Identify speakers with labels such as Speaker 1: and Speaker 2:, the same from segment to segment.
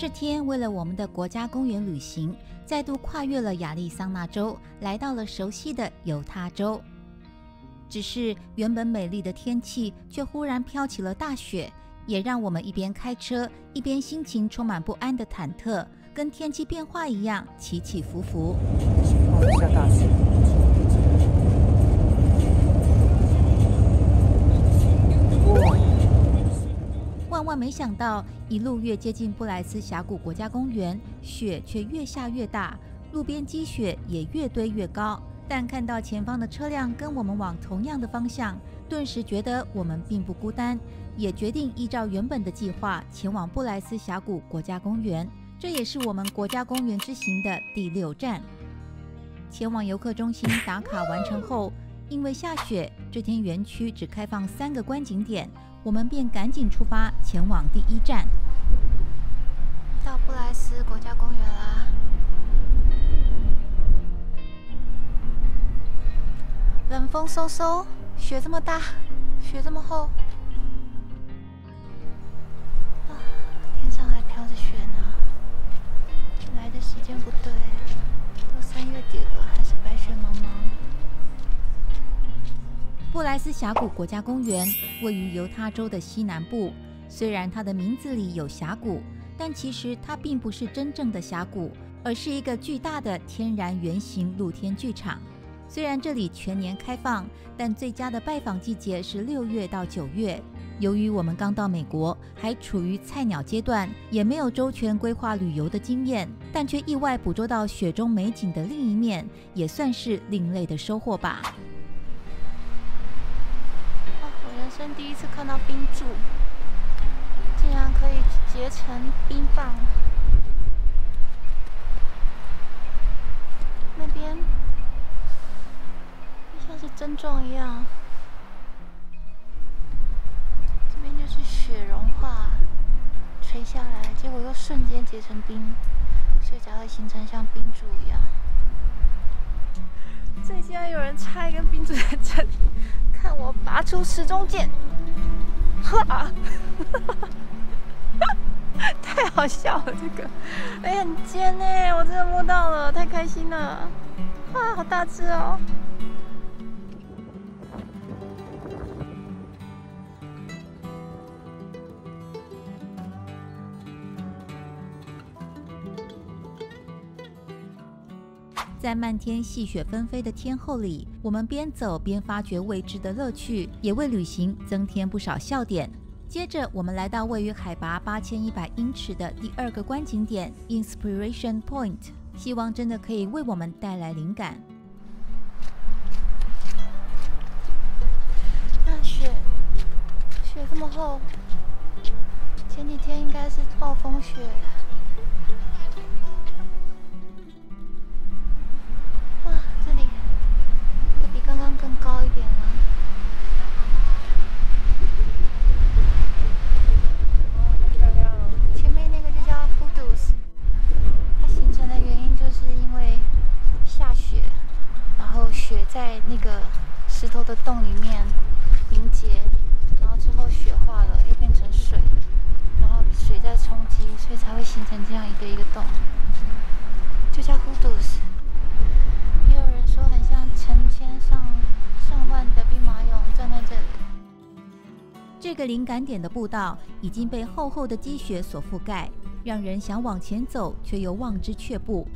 Speaker 1: 这天，为了我们的国家公园旅行，再度跨越了亚利桑那州，来到了熟悉的犹他州。只是原本美丽的天气，却忽然飘起了大雪，也让我们一边开车，一边心情充满不安的忐忑，跟天气变化一样起起伏伏。
Speaker 2: 下大雪。
Speaker 1: 万万没想到，一路越接近布莱斯峡谷国家公园，雪却越下越大，路边积雪也越堆越高。但看到前方的车辆跟我们往同样的方向，顿时觉得我们并不孤单，也决定依照原本的计划前往布莱斯峡谷国家公园。这也是我们国家公园之行的第6站。前往游客中心打卡完成后，因为下雪，这天园区只开放3个观景点，我们便赶紧出发前往第1站。
Speaker 3: 到布莱斯国家公园啦！冷风嗖嗖，雪这么大，雪这么厚，天上还飘着雪呢。来的时间不对，都3月底了，还是白雪茫茫。
Speaker 1: 布莱斯峡谷国家公园位于犹他州的西南部，虽然它的名字里有峡谷，但其实它并不是真正的峡谷，而是一个巨大的天然圆形露天剧场。虽然这里全年开放，但最佳的拜访季节是6月到9月。由于我们刚到美国，还处于菜鸟阶段，也没有周全规划旅游的经验，但却意外捕捉到雪中美景的另一面，也算是另类的收获吧。
Speaker 3: 我人生第一次看到冰柱，竟然可以结成冰棒。那边像是针状一样，这边就是雪融化垂下来，结果又瞬间结成冰，所以才会形成像冰柱一样。这里竟然有人插一根冰柱在这里，看我拔出时钟剑，哈！太好笑了，这个，很尖哎，我真的摸到了，太开心了，哇，好大只哦！
Speaker 1: 在漫天细雪纷飞的天候里，我们边走边发掘未知的乐趣，也为旅行增添不少笑点。接着，我们来到位于海拔8100英尺的第2个观景点 Inspiration Point， 希望真的可以为我们带来灵感。
Speaker 3: 那雪这么厚，前几天应该是暴风雪。这里会比刚刚更高一点了。前面那个就叫 Hoodoos， 它形成的原因就是因为下雪，然后雪在那个石头的洞里面凝结，然后之后雪化了，又变成水，然后水在冲击，所以才会形成这样一个一个洞，就叫 Hoodoos。也有人说很像成千上万的兵马俑站在这里。
Speaker 1: 这个灵感点的步道已经被厚厚的积雪所覆盖，让人想往前走，却又望之却步。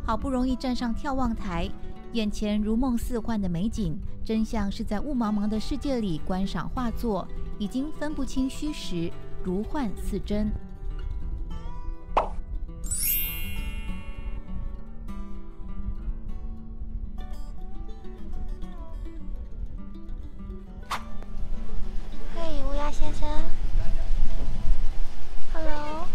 Speaker 1: 好不容易站上眺望台，眼前如梦似幻的美景，真像是在雾茫茫的世界里观赏画作，已经分不清虚实，如幻似真。
Speaker 3: 嘿，乌鸦先生 ，Hello。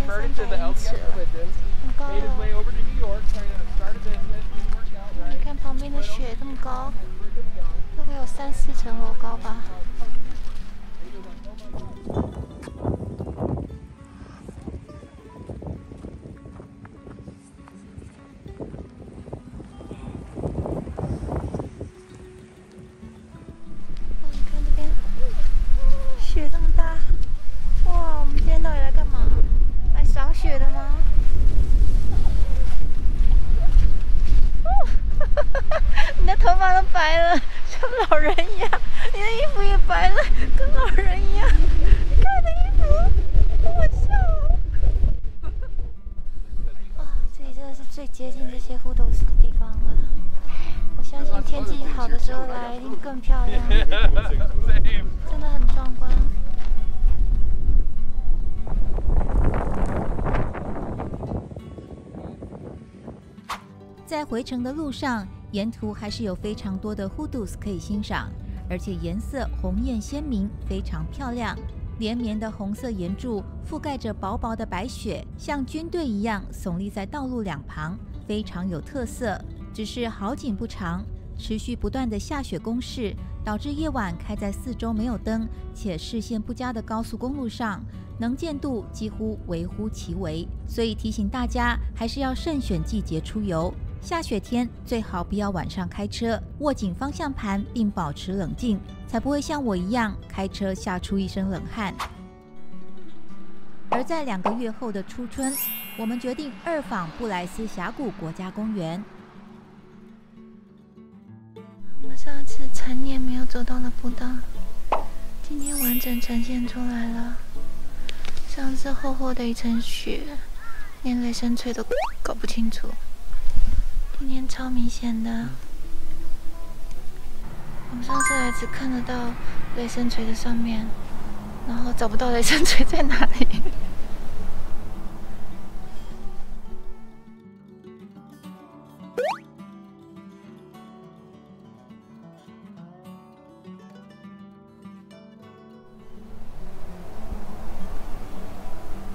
Speaker 3: 8300英尺了，很高了。你看旁边的雪这么高，会不会有3、4层楼高吧？你看这边雪这么大，哇！我们今天到底来干嘛？来赏雪的吗？你的头发都白了，像老人一样；你的衣服也白了，跟老人一样。你看你的衣服，好好笑哦！这里真的是最接近这些胡斗士的地方了。我相信天气好的时候来一定更漂亮，真的很壮观。
Speaker 1: 在回程的路上，沿途还是有非常多的 hoodoos 可以欣赏，而且颜色红艳鲜明，非常漂亮。连绵的红色岩柱覆盖着薄薄的白雪，像军队一样耸立在道路两旁，非常有特色。只是好景不长，持续不断的下雪攻势，导致夜晚开在四周没有灯且视线不佳的高速公路上，能见度几乎微乎其微。所以提醒大家，还是要慎选季节出游。下雪天最好不要晚上开车，握紧方向盘并保持冷静，才不会像我一样开车吓出一身冷汗。而在2个月后的初春，我们决定二访布莱斯峡谷国家公园。
Speaker 3: 我们上次残念没有走到的步道，今天完整呈现出来了。上次厚厚的一层雪，连雷声锤都搞不清楚。今天超明显的，我们上次来只看得到雷声锤的上面，然后找不到雷声锤在哪里。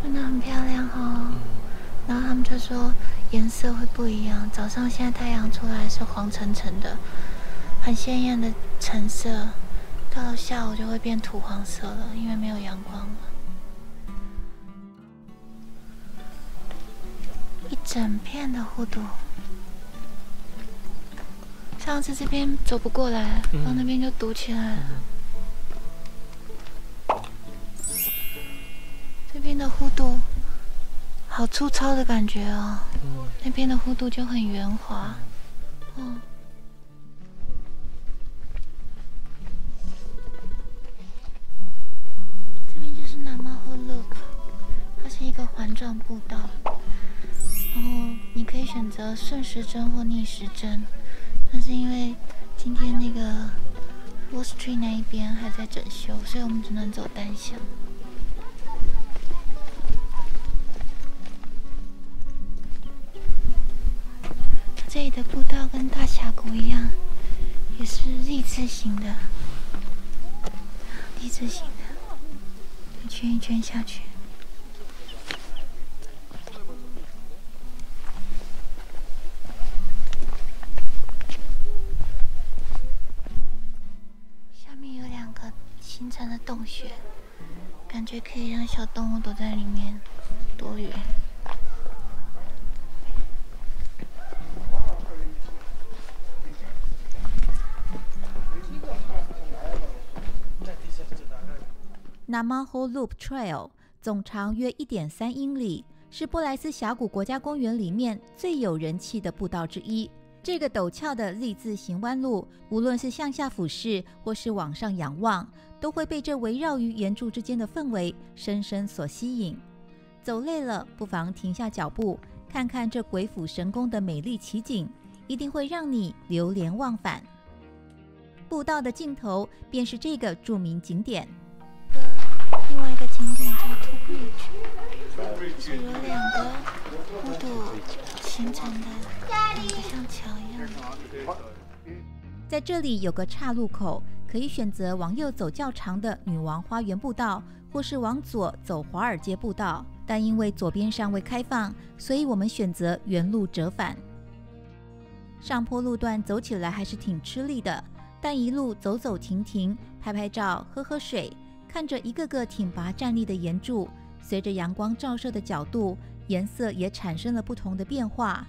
Speaker 3: 真的很漂亮哦。然后他们就说颜色会不一样，早上现在太阳出来是黄橙橙的，很鲜艳的橙色，到了下午就会变土黄色了，因为没有阳光了。一整片的弧度，上次这边走不过来，到那边就堵起来了。这边的弧度好粗糙的感觉哦，那边的弧度就很圆滑，这边就是 Namaho Loop， 它是一个环状步道，然后你可以选择顺时针或逆时针，但是因为今天那个 Wall Street 那一边还在整修，所以我们只能走单向。这里的步道跟大峡谷一样，也是立字形的，一圈一圈下去。下面有2个形成的洞穴，感觉可以让小动物躲在里面躲雨。
Speaker 1: Namaho Loop Trail 总长约 1.3 英里，是布莱斯峡谷国家公园里面最有人气的步道之一。这个陡峭的立字形弯路，无论是向下俯视或是往上仰望，都会被这围绕于岩柱之间的氛围深深所吸引。走累了，不妨停下脚步，看看这鬼斧神工的美丽奇景，一定会让你流连忘返。步道的尽头便是这个著名景点。
Speaker 3: 另外一个景点叫 Two Bridge， 就是有2个弧度形成的，2个像桥一样的。
Speaker 1: 在这里有个岔路口，可以选择往右走较长的女王花园步道，或是往左走华尔街步道。但因为左边尚未开放，所以我们选择原路折返。上坡路段走起来还是挺吃力的，但一路走走停停，拍拍照，喝喝水，看着一个个挺拔站立的岩柱，随着阳光照射的角度，颜色也产生了不同的变化。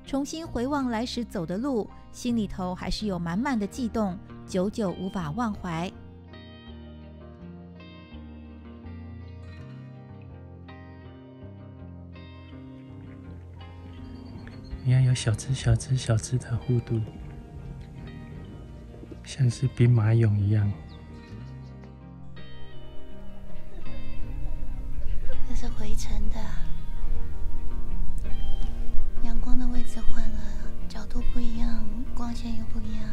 Speaker 1: 重新回望来时走的路，心里头还是有满满的悸动，久久无法忘怀。
Speaker 4: 你看有小只的弧度，像是兵马俑一样。
Speaker 3: 这是回程的，阳光的位置换了，角度不一样，光线又不一样。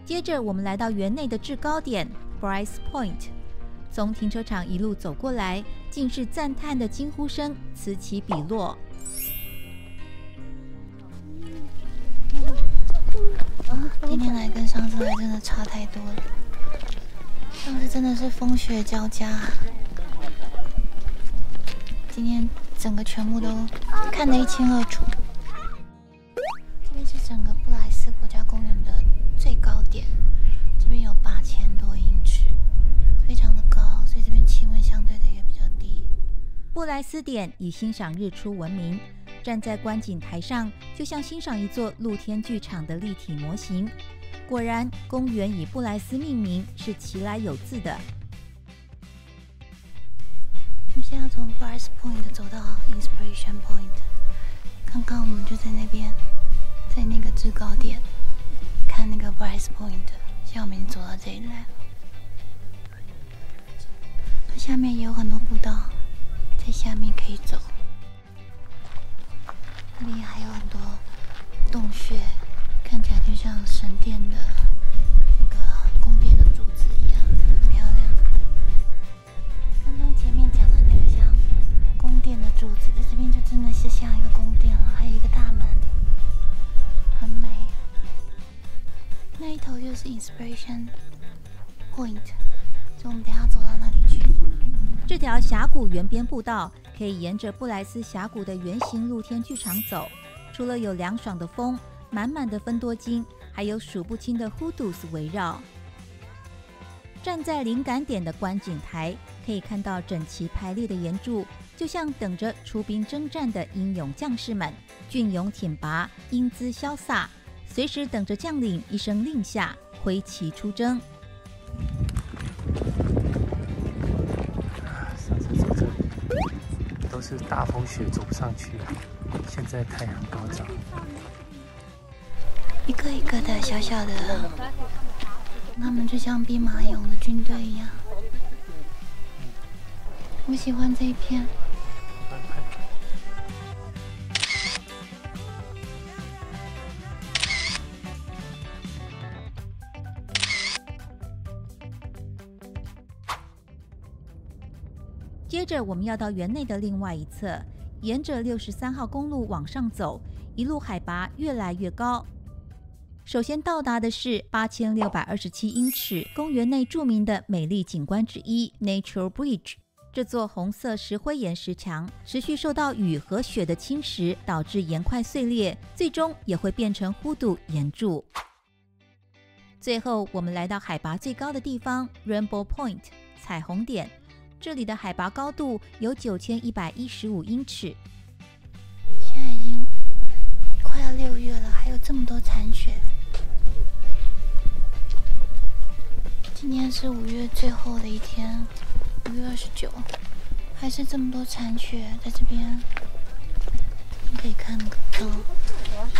Speaker 1: 接着我们来到园内的制高点 Bryce Point， 从停车场一路走过来，尽是赞叹的惊呼声此起彼落。
Speaker 3: 今天来跟上次来真的差太多了，上次真的是风雪交加，今天整个全部都看得一清二楚。这边是整个布莱斯国家公园的最高点，这边有8000多英尺，非常的高，所以这边气温相对的也比较低。
Speaker 1: 布莱斯点以欣赏日出闻名，站在观景台上，就像欣赏一座露天剧场的立体模型。果然，公园以布莱斯命名是其来有自的。
Speaker 3: 我们现在从 Bryce Point 走到 Inspiration Point， 刚刚我们就在那边，在那个制高点看那个 Bryce Point， 现在我们已经走到这里来了。它下面也有很多步道，在下面可以走。那里还有很多洞穴，看起来就像神殿的那个宫殿的柱子一样，很漂亮。刚刚前面讲的那个像宫殿的柱子，在这边就真的是像一个宫殿了，还有一个大门，很美。那一头就是 Inspiration Point， 所以我们等一下走到那里去。
Speaker 1: 这条峡谷圆边步道可以沿着布莱斯峡谷的圆形露天剧场走，除了有凉爽的风、满满的芬多精，还有数不清的 hoodoos 围绕。站在灵感点的观景台，可以看到整齐排列的岩柱，就像等着出兵征战的英勇将士们，俊勇挺拔，英姿潇洒，随时等着将领一声令下，挥旗出征。
Speaker 4: 上次走这里都是大风雪走不上去，现在太阳高照。
Speaker 3: 一个一个的小小的，他们就像兵马俑的军队一样。我喜欢这一片。
Speaker 1: 接着我们要到园内的另外一侧，沿着63号公路往上走，一路海拔越来越高。首先到达的是8627英尺，公园内著名的美丽景观之一 Nature Bridge。这座红色石灰岩石墙持续受到雨和雪的侵蚀，导致岩块碎裂，最终也会变成弧岩柱。最后我们来到海拔最高的地方 Rainbow Point 彩虹点，这里的海拔高度有9115英尺。
Speaker 3: 现在已经快要6月了，还有这么多残雪。今天是5月最后的一天，5月29，还是这么多残雪在这边。你可以看到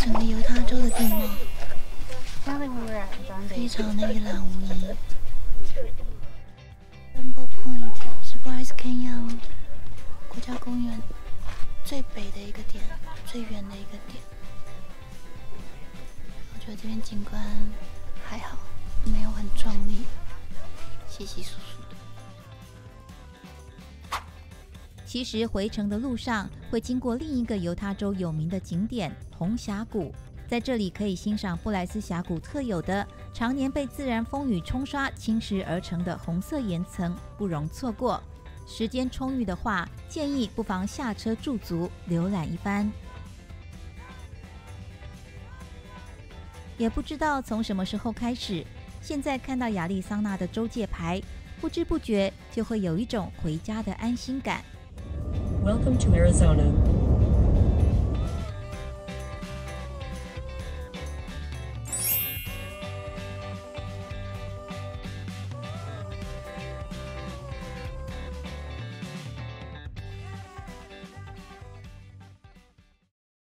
Speaker 3: 整个犹他州的地貌，非常的一览无遗。Rainbow Point 是 Bryce Canyon 国家公园最北的一个点，最远的一个点。我觉得这边景观还好，没有很壮丽，稀稀疏疏的。
Speaker 1: 其实回程的路上会经过另一个犹他州有名的景点红峡谷，在这里可以欣赏布莱斯峡谷特有的常年被自然风雨冲刷侵蚀而成的红色岩层，不容错过。时间充裕的话，建议不妨下车驻足浏览一番。也不知道从什么时候开始，现在看到亚利桑那的州界牌，不知不觉就会有一种回家的安心感。
Speaker 5: Welcome to Arizona.